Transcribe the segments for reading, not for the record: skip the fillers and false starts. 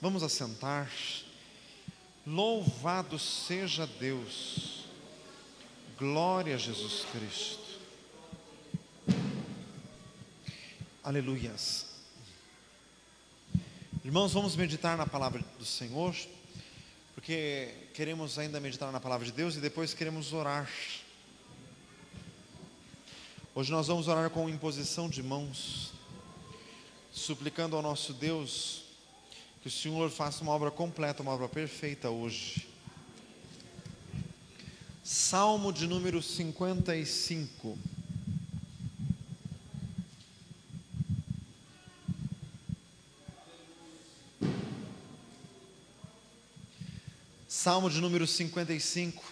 Vamos assentar. Louvado seja Deus. Glória a Jesus Cristo. Aleluias. Irmãos, vamos meditar na palavra do Senhor, porque queremos ainda meditar na palavra de Deus e depois queremos orar. Hoje nós vamos orar com imposição de mãos, suplicando ao nosso Deus que o Senhor faça uma obra completa, uma obra perfeita hoje. Salmo de número 55. Salmo de número 55.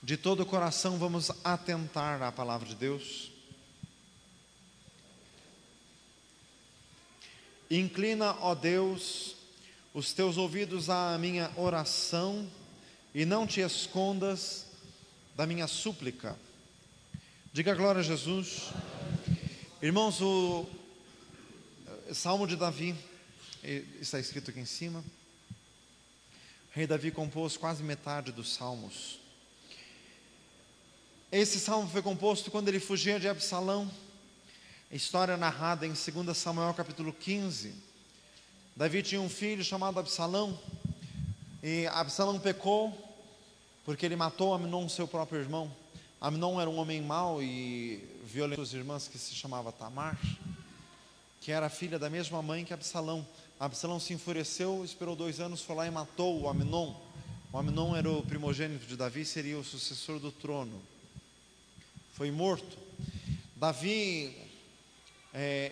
De todo o coração vamos atentar à palavra de Deus. Inclina, ó Deus, os teus ouvidos à minha oração e não te escondas da minha súplica. Diga glória a Jesus. Irmãos, o Salmo de Davi está escrito aqui em cima. O rei Davi compôs quase metade dos salmos. Esse salmo foi composto quando ele fugia de Absalão. A história narrada em 2 Samuel capítulo 15. Davi tinha um filho chamado Absalão, e Absalão pecou porque ele matou Amnon, seu próprio irmão. Amnon era um homem mau e violentou suas irmãs, que se chamava Tamar, que era filha da mesma mãe que Absalão. Absalão se enfureceu, esperou 2 anos, foi lá e matou o Amnon. O Amnon era o primogênito de Davi, seria o sucessor do trono. Foi morto. Davi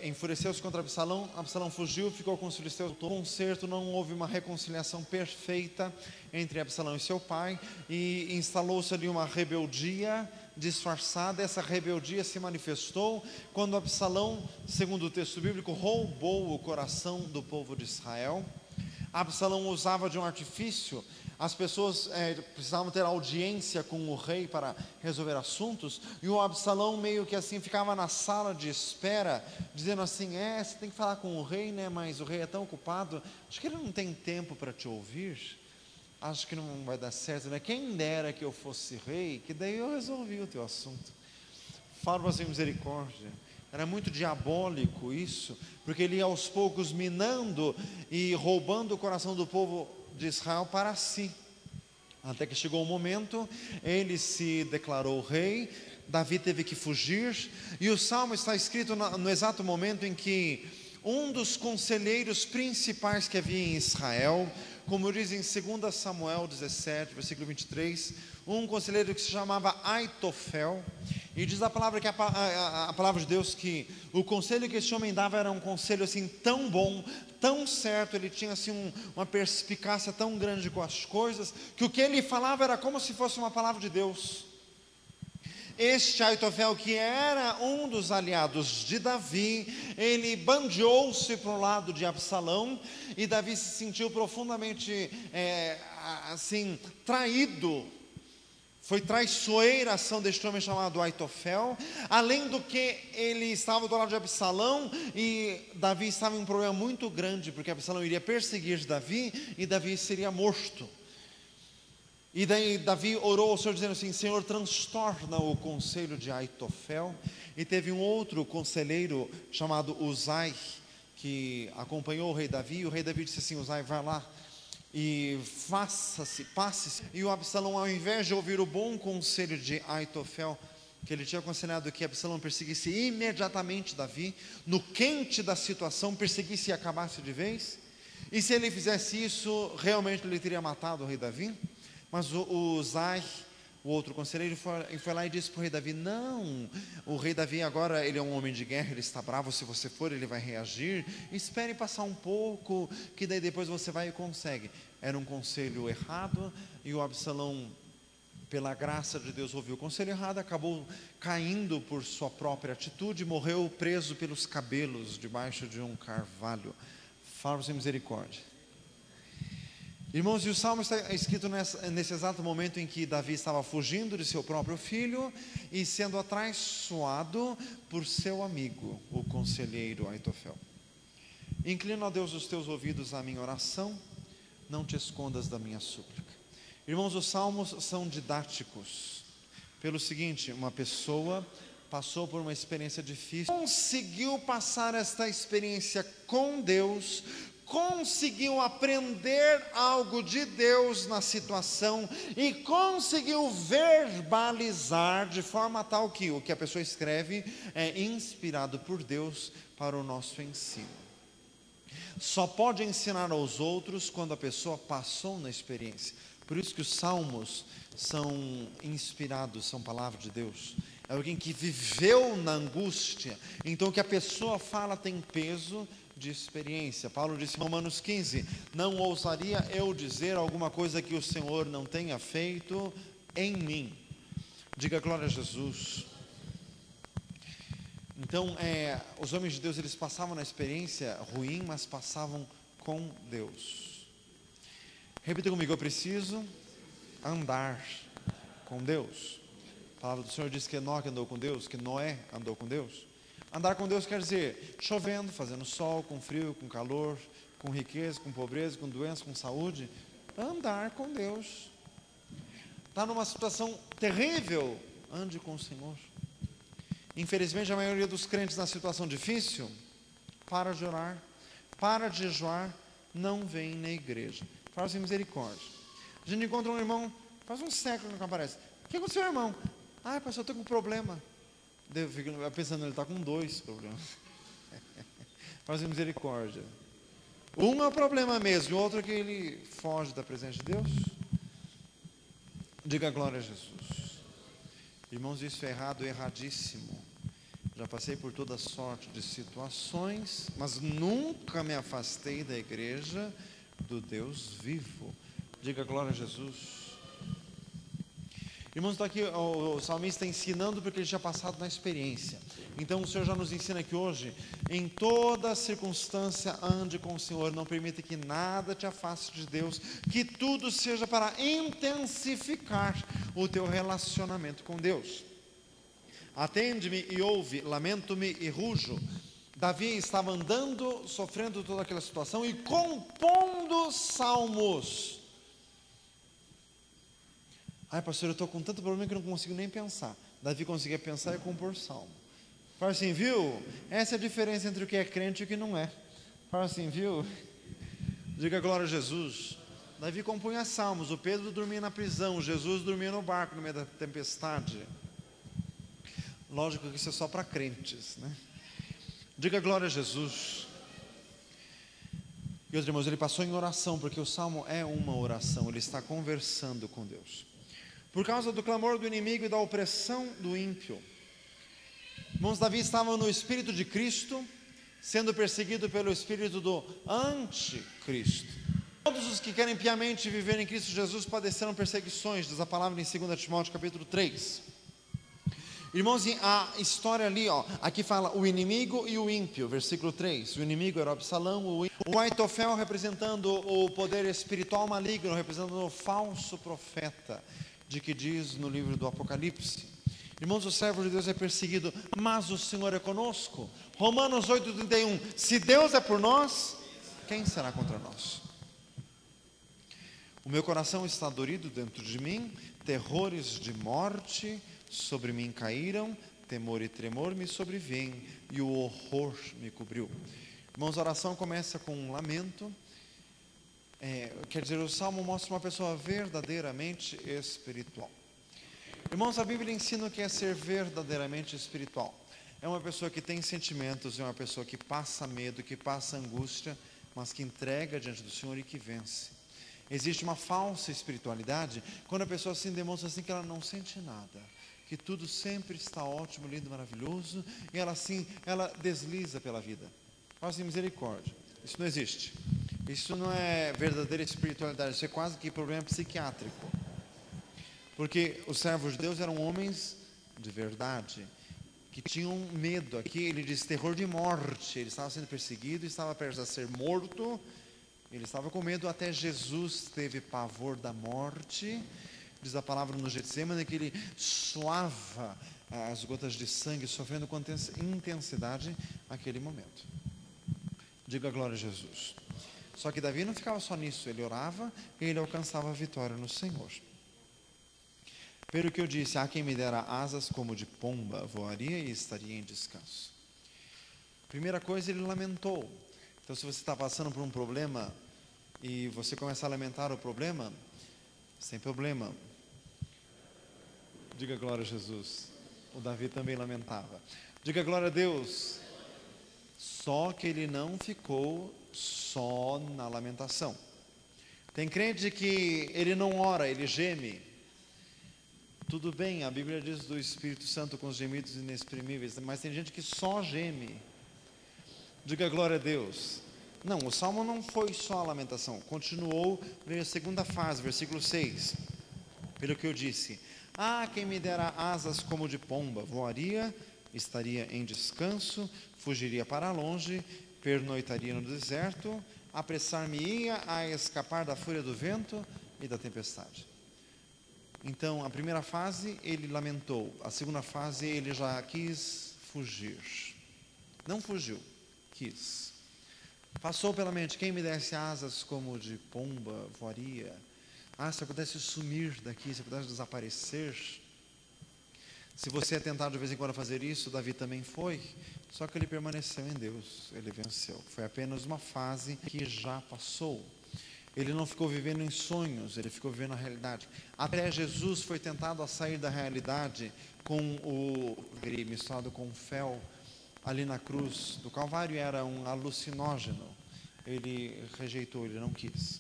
enfureceu-se contra Absalão. Absalão fugiu, ficou com os filisteus. Concerto, não houve uma reconciliação perfeita entre Absalão e seu pai, e instalou-se ali uma rebeldia disfarçada. Essa rebeldia se manifestou quando Absalão, segundo o texto bíblico, roubou o coração do povo de Israel. Absalão usava de um artifício. As pessoas precisavam ter audiência com o rei para resolver assuntos, e o Absalão meio que assim ficava na sala de espera, dizendo assim: você tem que falar com o rei, né? Mas o rei é tão ocupado, acho que ele não tem tempo para te ouvir, acho que não vai dar certo, né? Quem dera que eu fosse rei, que daí eu resolvi o teu assunto. Fala para você, misericórdia. Era muito diabólico isso, porque ele ia aos poucos minando e roubando o coração do povo de Israel para si, até que chegou o momento, ele se declarou rei. Davi teve que fugir, e o salmo está escrito no exato momento em que um dos conselheiros principais que havia em Israel, como diz em 2 Samuel 17, versículo 23, um conselheiro que se chamava Aitofel, e diz a palavra, que a palavra de Deus, que o conselho que esse homem dava era um conselho assim tão bom, tão certo, ele tinha assim uma perspicácia tão grande com as coisas, que o que ele falava era como se fosse uma palavra de Deus. Este Aitofel, que era um dos aliados de Davi, ele bandeou-se para o lado de Absalão, e Davi se sentiu profundamente assim traído. Foi traiçoeira a ação deste homem chamado Aitofel. Além do que, ele estava do lado de Absalão, e Davi estava em um problema muito grande, porque Absalão iria perseguir Davi, e Davi seria morto. E daí Davi orou ao Senhor dizendo assim: Senhor, transtorna o conselho de Aitofel. E teve um outro conselheiro chamado Uzai, que acompanhou o rei Davi, e o rei Davi disse assim: Uzai, vai lá e passe-se. E o Absalão, ao invés de ouvir o bom conselho de Aitofel, que ele tinha aconselhado que Absalão perseguisse imediatamente Davi, no quente da situação, perseguisse e acabasse de vez, e se ele fizesse isso, realmente ele teria matado o rei Davi. Mas o Uzai, o outro conselheiro, foi lá e disse para o rei Davi: não, o rei Davi agora, ele é um homem de guerra, ele está bravo, se você for ele vai reagir, espere passar um pouco, que daí depois você vai e consegue. Era um conselho errado, e o Absalão, pela graça de Deus, ouviu o conselho errado, acabou caindo por sua própria atitude, morreu preso pelos cabelos debaixo de um carvalho. Fala sem misericórdia. Irmãos, e o salmo está escrito nesse exato momento em que Davi estava fugindo de seu próprio filho e sendo atraiçoado por seu amigo, o conselheiro Aitofel. Inclina, ó Deus, os teus ouvidos à minha oração, não te escondas da minha súplica. Irmãos, os salmos são didáticos. Pelo seguinte, uma pessoa passou por uma experiência difícil, conseguiu passar esta experiência com Deus, conseguiu aprender algo de Deus na situação e conseguiu verbalizar de forma tal que o que a pessoa escreve é inspirado por Deus para o nosso ensino. Só pode ensinar aos outros quando a pessoa passou na experiência. Por isso que os salmos são inspirados, são palavra de Deus. É alguém que viveu na angústia. Então o que a pessoa fala tem peso de experiência. Paulo disse em Romanos 15: não ousaria eu dizer alguma coisa que o Senhor não tenha feito em mim. Diga glória a Jesus. Então os homens de Deus, eles passavam na experiência ruim, mas passavam com Deus. Repita comigo: eu preciso andar com Deus. A palavra do Senhor diz que Enoque andou com Deus, que Noé andou com Deus. Andar com Deus quer dizer chovendo, fazendo sol, com frio, com calor, com riqueza, com pobreza, com doença, com saúde. Andar com Deus. Está numa situação terrível, ande com o Senhor. Infelizmente a maioria dos crentes na situação difícil para de orar, para de jejuar, não vem na igreja. Fala assim: misericórdia. A gente encontra um irmão, faz um século que não aparece. O que aconteceu, irmão? Ah, pastor, eu estou com um problema. Eu fico pensando, ele está com 2 problemas. Fala assim: misericórdia. Um é o problema mesmo, o outro é que ele foge da presença de Deus. Diga glória a Jesus. Irmãos, isso é errado, erradíssimo. Já passei por toda sorte de situações, mas nunca me afastei da igreja do Deus vivo. Diga glória a Jesus. Irmãos, está aqui o salmista ensinando porque ele já passado na experiência. Então o Senhor já nos ensina que hoje, em toda circunstância, ande com o Senhor. Não permita que nada te afaste de Deus, que tudo seja para intensificar o teu relacionamento com Deus. Atende-me e ouve, lamento-me e rujo. Davi estava andando, sofrendo toda aquela situação e compondo salmos. Ai, pastor, eu estou com tanto problema que eu não consigo nem pensar. Davi conseguia pensar e compor salmo. Fala assim, viu? Essa é a diferença entre o que é crente e o que não é. Fala assim, viu? Diga glória a Jesus. Davi compunha salmos. O Pedro dormia na prisão, Jesus dormia no barco no meio da tempestade. Lógico que isso é só para crentes, né? Diga glória a Jesus. Meus irmãos, ele passou em oração, porque o salmo é uma oração. Ele está conversando com Deus. Por causa do clamor do inimigo e da opressão do ímpio. Irmãos, Davi estava no Espírito de Cristo, sendo perseguido pelo Espírito do Anticristo. Todos os que querem piamente viver em Cristo Jesus padecerão perseguições, diz a palavra em 2 Timóteo capítulo 3. Irmãos, a história ali, aqui fala o inimigo e o ímpio, versículo 3. O inimigo era o Absalão, o Aitofel representando o poder espiritual maligno, representando o falso profeta, de que diz no livro do Apocalipse. Irmãos, o servo de Deus é perseguido, mas o Senhor é conosco. Romanos 8,31, se Deus é por nós, quem será contra nós? O meu coração está dorido dentro de mim, terrores de morte sobre mim caíram, temor e tremor me sobrevêm, e o horror me cobriu. Irmãos, a oração começa com um lamento. Quer dizer, o Salmo mostra uma pessoa verdadeiramente espiritual. Irmãos, a Bíblia ensina o que é ser verdadeiramente espiritual. É uma pessoa que tem sentimentos, é uma pessoa que passa medo, que passa angústia, mas que entrega diante do Senhor e que vence. Existe uma falsa espiritualidade, quando a pessoa assim demonstra assim que ela não sente nada, que tudo sempre está ótimo, lindo, maravilhoso, e ela desliza pela vida. Fala assim, misericórdia, isso não existe. Isso não é verdadeira espiritualidade, isso é quase que problema psiquiátrico. Porque os servos de Deus eram homens de verdade, que tinham medo. Aqui ele diz terror de morte, ele estava sendo perseguido, estava prestes a ser morto, ele estava com medo, até Jesus teve pavor da morte. Diz a palavra no Getsemane que ele suava as gotas de sangue, sofrendo com intensidade aquele momento. Diga glória a Jesus. Só que Davi não ficava só nisso, ele orava e ele alcançava a vitória no Senhor. Pelo que eu disse, há quem me dera asas como de pomba, voaria e estaria em descanso. Primeira coisa, ele lamentou. Então, se você está passando por um problema e você começar a lamentar o problema, sem problema. Diga glória a Jesus. O Davi também lamentava. Diga glória a Deus. Só que ele não ficou só na lamentação. Tem crente que ele não ora, ele geme. Tudo bem, a Bíblia diz do Espírito Santo com os gemidos inexprimíveis, mas tem gente que só geme. Diga glória a Deus. Não, o salmo não foi só a lamentação, continuou na segunda fase, versículo 6. Pelo que eu disse, quem me dera asas como de pomba, voaria, estaria em descanso, fugiria para longe, pernoitaria no deserto, apressar-me-ia a escapar da fúria do vento e da tempestade. Então, a primeira fase ele lamentou, a segunda fase ele já quis fugir. Não fugiu, quis. Passou pela mente, quem me desse asas como de pomba, voaria. Se eu pudesse sumir daqui, se eu pudesse desaparecer. Se você é tentado de vez em quando a fazer isso, Davi também foi, só que ele permaneceu em Deus, ele venceu. Foi apenas uma fase que já passou. Ele não ficou vivendo em sonhos, ele ficou vivendo a realidade. Até Jesus foi tentado a sair da realidade com o misturado com o fel ali na cruz do Calvário, era um alucinógeno. Ele rejeitou, ele não quis.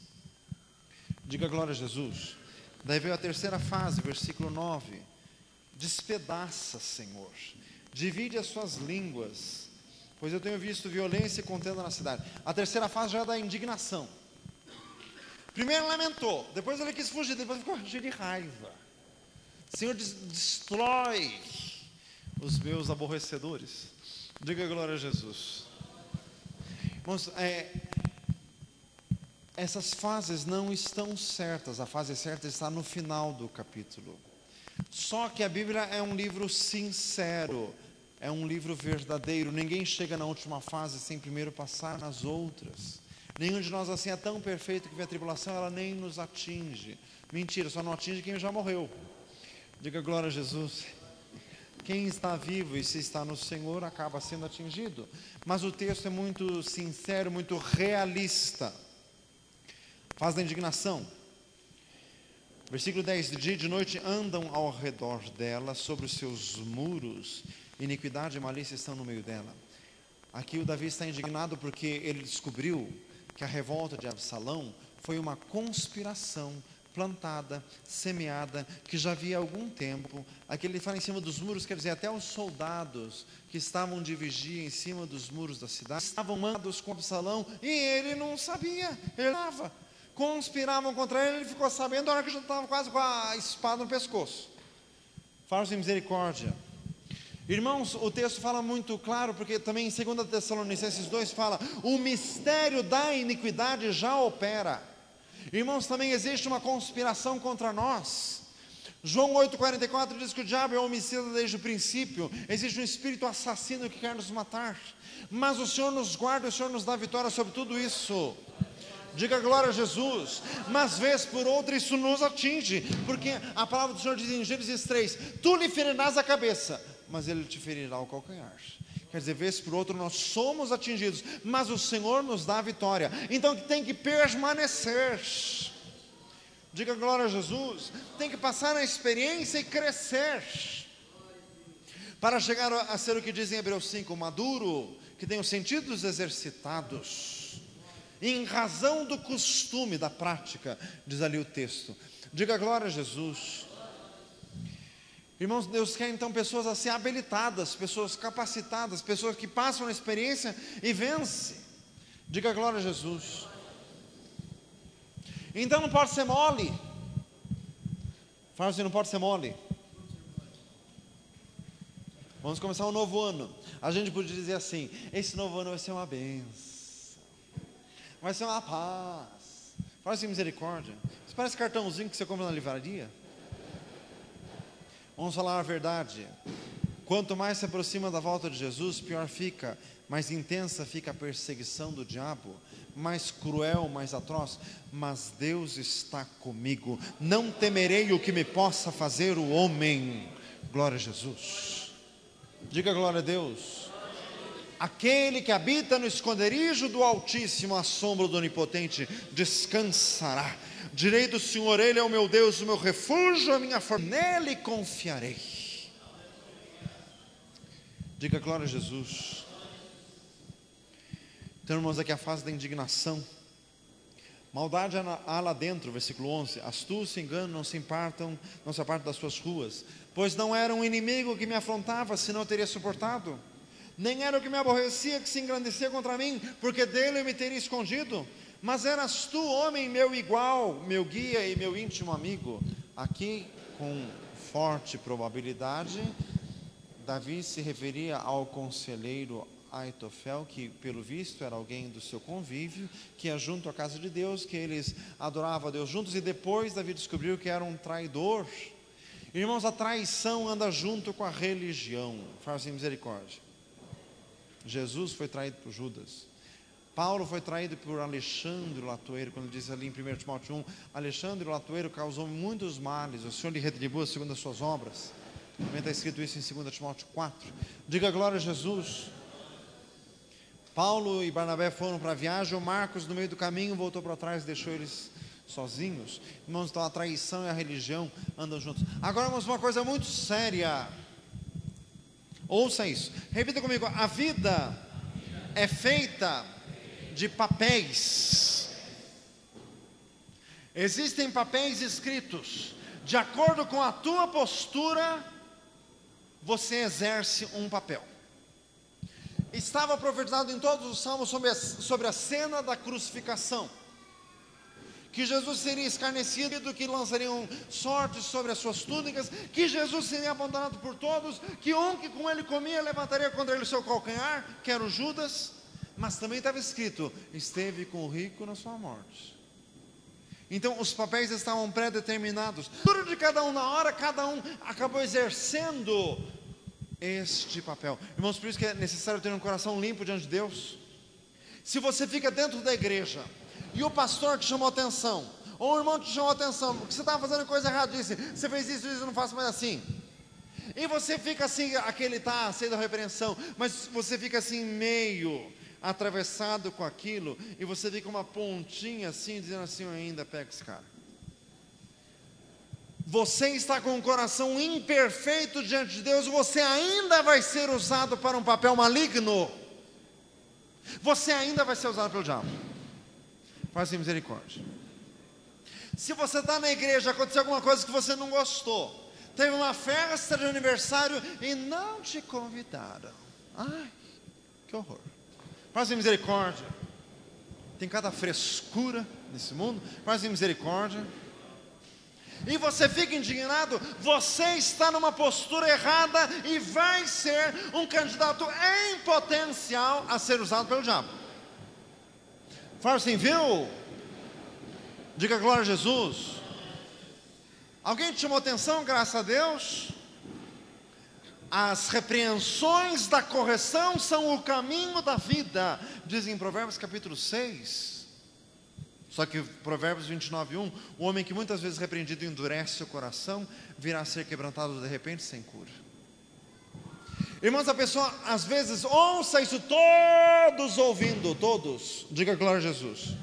Diga glória a Jesus. Daí veio a terceira fase, versículo 9. Despedaça, Senhor, divide as suas línguas, pois eu tenho visto violência e contenda na cidade. A terceira fase já é da indignação. Primeiro lamentou, depois ele quis fugir, depois ficou cheio de raiva. Senhor, destrói os meus aborrecedores. Diga glória a Jesus. Irmãos, essas fases não estão certas, a fase certa está no final do capítulo. Só que a Bíblia é um livro sincero, é um livro verdadeiro. Ninguém chega na última fase sem primeiro passar nas outras. Nenhum de nós assim é tão perfeito que a tribulação ela nem nos atinge. Mentira, só não atinge quem já morreu. Diga glória a Jesus. Quem está vivo e se está no Senhor acaba sendo atingido. Mas o texto é muito sincero, muito realista. Faz da indignação. Versículo 10, de dia e de noite andam ao redor dela, sobre os seus muros, iniquidade e malícia estão no meio dela. Aqui o Davi está indignado porque ele descobriu que a revolta de Absalão foi uma conspiração plantada, semeada, que já havia algum tempo. Aqui ele fala em cima dos muros, quer dizer, até os soldados que estavam de vigia em cima dos muros da cidade, estavam mandados com Absalão, e ele não sabia, ele estava. Conspiravam contra ele, ele ficou sabendo, a hora que já estava quase com a espada no pescoço. Faz misericórdia. Irmãos, o texto fala muito claro, porque também em 2 Tessalonicenses 2 fala, o mistério da iniquidade já opera. Irmãos, também existe uma conspiração contra nós. João 8,44 diz que o diabo é homicida desde o princípio. Existe um espírito assassino que quer nos matar, mas o Senhor nos guarda, o Senhor nos dá vitória sobre tudo isso. Diga glória a Jesus. Mas vez por outra isso nos atinge, porque a palavra do Senhor diz em Gênesis 3, tu lhe ferirás a cabeça, mas ele te ferirá o calcanhar. Quer dizer, vez por outra nós somos atingidos, mas o Senhor nos dá a vitória. Então tem que permanecer. Diga glória a Jesus. Tem que passar na experiência e crescer, para chegar a ser o que diz em Hebreus 5, maduro, que tem os sentidos exercitados, em razão do costume, da prática, diz ali o texto. Diga glória a Jesus. Irmãos, Deus quer então pessoas assim habilitadas, pessoas capacitadas, pessoas que passam a experiência e vencem. Diga glória a Jesus. Então não pode ser mole. Fala assim, não pode ser mole. Vamos começar um novo ano. A gente podia dizer assim, esse novo ano vai ser uma bênção, vai ser uma paz. Fala assim, misericórdia. Isso parece cartãozinho que você compra na livraria. Vamos falar a verdade. Quanto mais se aproxima da volta de Jesus, pior fica. mais intensa fica a perseguição do diabo, mais cruel, mais atroz. Mas Deus está comigo, não temerei o que me possa fazer o homem. Glória a Jesus. Diga glória a Deus. Aquele que habita no esconderijo do Altíssimo, à sombra do Onipotente, descansará. Direi do Senhor, Ele é o meu Deus, o meu refúgio, a minha força, nele confiarei. Diga glória a Jesus. Então, irmãos, aqui a fase da indignação. Maldade há lá dentro, versículo 11. Astúcia e engano não se apartam das suas ruas. Pois não era um inimigo que me afrontava, senão eu teria suportado. Nem era o que me aborrecia, que se engrandecia contra mim, porque dele eu me teria escondido. Mas eras tu, homem meu igual, meu guia e meu íntimo amigo. Aqui, com forte probabilidade, Davi se referia ao conselheiro Aitofel, que pelo visto era alguém do seu convívio, que ia junto à casa de Deus, que eles adoravam a Deus juntos, e depois Davi descobriu que era um traidor. Irmãos, a traição anda junto com a religião. Faça misericórdia. Jesus foi traído por Judas. Paulo foi traído por Alexandre o latoeiro, quando diz ali em 1 Timóteo 1, Alexandre o latoeiro causou muitos males, o Senhor lhe retribua segundo as suas obras. Também está escrito isso em 2 Timóteo 4. Diga glória a Jesus. Paulo e Barnabé foram para a viagem, o Marcos no meio do caminho voltou para trás e deixou eles sozinhos. Irmãos, então a traição e a religião andam juntos. Agora vamos uma coisa muito séria. Ouça isso, repita comigo: a vida é feita de papéis. Existem papéis escritos. De acordo com a tua postura, você exerce um papel. Estava profetizado em todos os salmos sobre a cena da crucificação, que Jesus seria escarnecido, que lançariam sortes sobre as suas túnicas, que Jesus seria abandonado por todos, que um que com ele comia levantaria contra ele o seu calcanhar, que era o Judas. Mas também estava escrito: esteve com o rico na sua morte. Então os papéis estavam pré-determinados. Tudo de cada um, na hora cada um acabou exercendo este papel. Irmãos, por isso que é necessário ter um coração limpo diante de Deus. Se você fica dentro da igreja e o pastor te chamou atenção, ou o irmão te chamou atenção, porque você estava fazendo coisa errada, disse: você fez isso, eu não faço mais assim. E você fica assim, aquele está sendo a repreensão, mas você fica assim meio atravessado com aquilo, e você fica uma pontinha assim, dizendo assim: eu ainda pego esse cara. Você está com um coração imperfeito diante de Deus, você ainda vai ser usado para um papel maligno. Você ainda vai ser usado pelo diabo. Faça misericórdia. Se você está na igreja, aconteceu alguma coisa que você não gostou, teve uma festa de aniversário e não te convidaram. Ai, que horror. Faça misericórdia. Tem cada frescura nesse mundo. Faça misericórdia. E você fica indignado, você está numa postura errada e vai ser um candidato em potencial a ser usado pelo diabo. Fala assim, viu? Diga glória a Jesus. Alguém te chamou atenção, graças a Deus? As repreensões da correção são o caminho da vida, diz em Provérbios capítulo 6. Só que Provérbios 29:1, o homem que muitas vezes repreendido endurece o coração, virá a ser quebrantado de repente sem cura. Irmãos, a pessoa às vezes ouça isso, todos ouvindo, todos, diga glória a Jesus.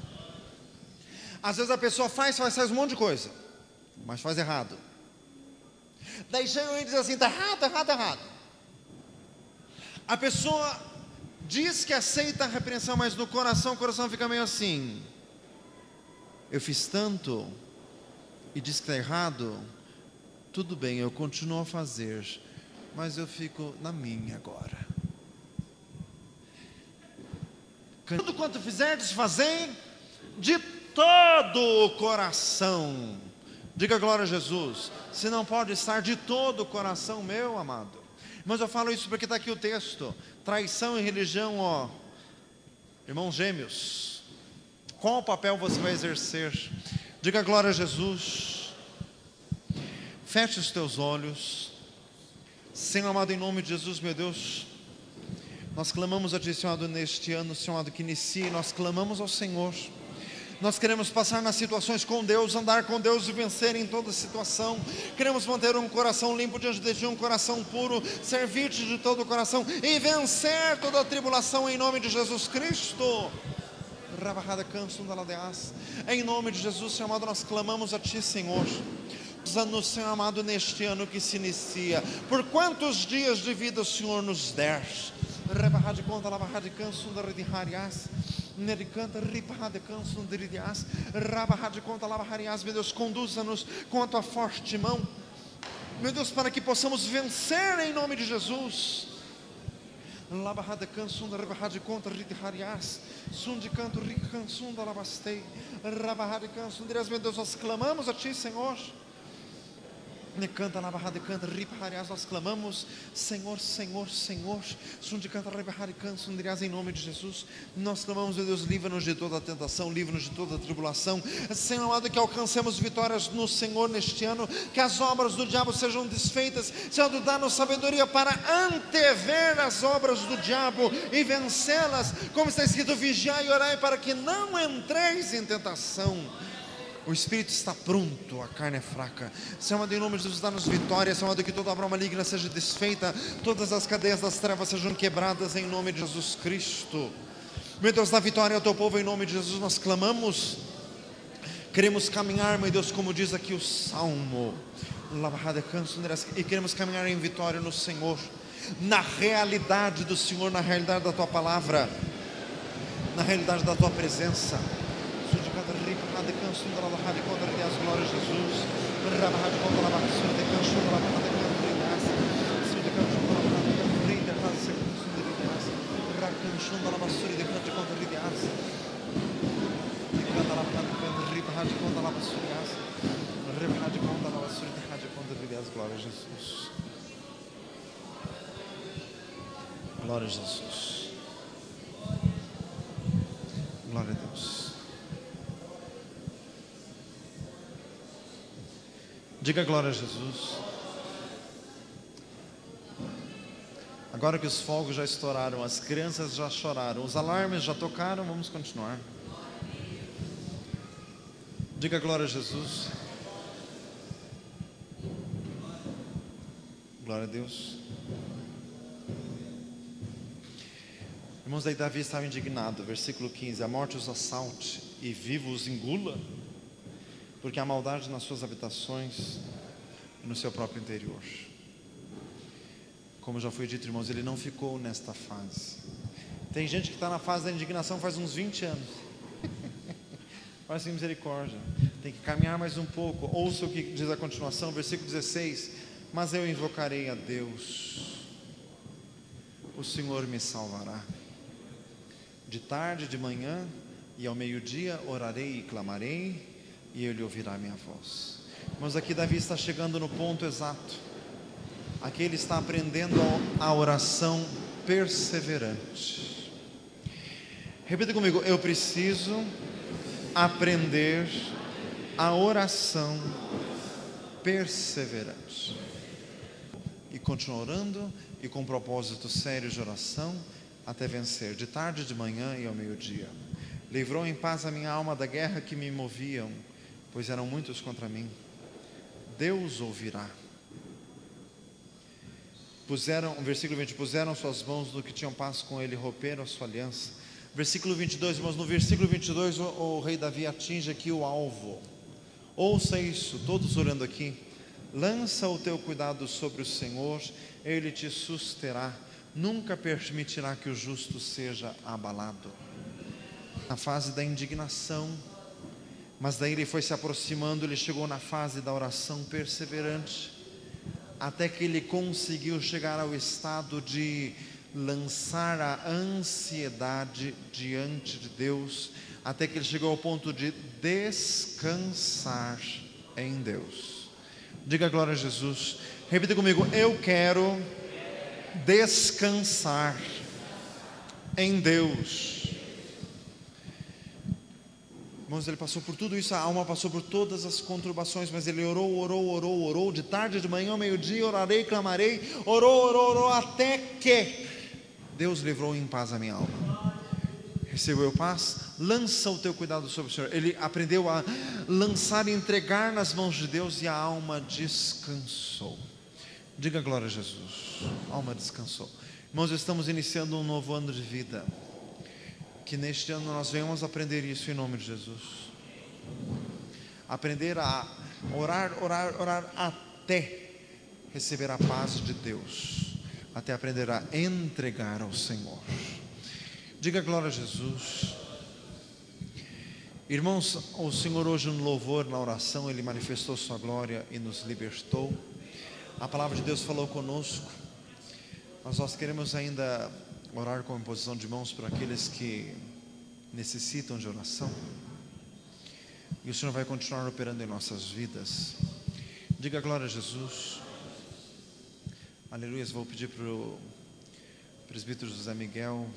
Às vezes a pessoa faz um monte de coisa, mas faz errado. Daí chega e diz assim: está errado. A pessoa diz que aceita a repreensão, mas no coração, o coração fica meio assim: eu fiz tanto e diz que está errado, tudo bem, eu continuo a fazer, mas eu fico na minha agora. Tudo quanto fizerdes, fazei de todo o coração. Diga glória a Jesus. Se não pode estar de todo o coração, meu amado. Mas eu falo isso porque está aqui o texto: traição e religião, ó, irmãos gêmeos. Qual papel você vai exercer? Diga glória a Jesus. Feche os teus olhos. Senhor amado, em nome de Jesus, meu Deus, Nós clamamos a Ti, Senhor amado, neste ano, Senhor amado, que inicie. Nós clamamos ao Senhor. Nós queremos passar nas situações com Deus, andar com Deus e vencer em toda situação. Queremos manter um coração limpo diante de Ti, um coração puro, servir-te de todo o coração e vencer toda a tribulação em nome de Jesus Cristo. Em nome de Jesus, Senhor amado, nós clamamos a Ti, Senhor. Anos, Senhor amado, neste ano que se inicia. Por quantos dias de vida o Senhor nos der? Meu Deus, conduza-nos com a Tua forte mão, meu Deus, para que possamos vencer em nome de Jesus. Meu Deus, nós clamamos a Ti, Senhor. Nós clamamos, Senhor, Senhor, Senhor. Em nome de Jesus, nós clamamos, meu Deus, livra-nos de toda a tentação, livra-nos de toda a tribulação. Senhor amado, que alcancemos vitórias no Senhor neste ano, que as obras do diabo sejam desfeitas. Senhor, dá-nos sabedoria para antever as obras do diabo e vencê-las, como está escrito: vigiai e orai para que não entreis em tentação. O espírito está pronto, a carne é fraca. Senhor amado, em nome de Jesus, dá-nos vitória. Senhor amado, que toda obra maligna seja desfeita, todas as cadeias das trevas sejam quebradas em nome de Jesus Cristo. Meu Deus, dá vitória ao Teu povo em nome de Jesus, nós clamamos. Queremos caminhar, meu Deus, como diz aqui o Salmo, e queremos caminhar em vitória no Senhor, na realidade do Senhor, na realidade da Tua palavra, na realidade da Tua presença. As glórias de Jesus. Glória a Jesus. Glória a Jesus. Glória a Deus. Diga glória a Jesus. Agora que os fogos já estouraram, as crianças já choraram, os alarmes já tocaram, vamos continuar. Diga glória a Jesus. Glória a Deus. Irmãos, aí Davi estava indignado, versículo 15: a morte os assalte e vivo os engula, porque há maldade nas suas habitações e no seu próprio interior. Como já foi dito, irmãos, ele não ficou nesta fase. Tem gente que está na fase da indignação faz uns 20 anos. Faz assim, misericórdia. Tem que caminhar mais um pouco. Ouça o que diz a continuação, versículo 16: mas eu invocarei a Deus, o Senhor me salvará. De tarde, de manhã e ao meio-dia orarei e clamarei, e Ele ouvirá a minha voz. Mas aqui Davi está chegando no ponto exato. Aqui ele está aprendendo a oração perseverante. Repita comigo: eu preciso aprender a oração perseverante. E continua orando e com propósito sério de oração até vencer, de tarde, de manhã e ao meio-dia. Livrou em paz a minha alma da guerra que me moviam, pois eram muitos contra mim. Deus ouvirá. Versículo 20: puseram suas mãos no que tinham paz com ele, romperam a sua aliança. Versículo 22, irmãos, no versículo 22 o rei Davi atinge aqui o alvo. Ouça isso, todos orando aqui. Lança o teu cuidado sobre o Senhor, Ele te susterá, nunca permitirá que o justo seja abalado. Na fase da indignação, mas daí ele foi se aproximando, ele chegou na fase da oração perseverante, até que ele conseguiu chegar ao estado de lançar a ansiedade diante de Deus, até que ele chegou ao ponto de descansar em Deus. Diga glória a Jesus. Repita comigo: eu quero descansar em Deus. Irmãos, ele passou por tudo isso, a alma passou por todas as conturbações, mas ele orou, de tarde, de manhã, ao meio-dia, orarei, clamarei, orou, até que Deus livrou em paz a minha alma. Recebeu paz, lança o teu cuidado sobre o Senhor. Ele aprendeu a lançar e entregar nas mãos de Deus, e a alma descansou. Diga glória a Jesus. A alma descansou. Irmãos, estamos iniciando um novo ano de vida. Que neste ano nós venhamos aprender isso em nome de Jesus. Aprender a orar até receber a paz de Deus, até aprender a entregar ao Senhor. Diga glória a Jesus. Irmãos, o Senhor hoje no louvor, na oração, Ele manifestou sua glória e nos libertou. A palavra de Deus falou conosco. Mas nós queremos ainda orar com imposição de mãos para aqueles que necessitam de oração. E o Senhor vai continuar operando em nossas vidas. Diga glória a Jesus. Aleluia. Vou pedir para o presbítero José Miguel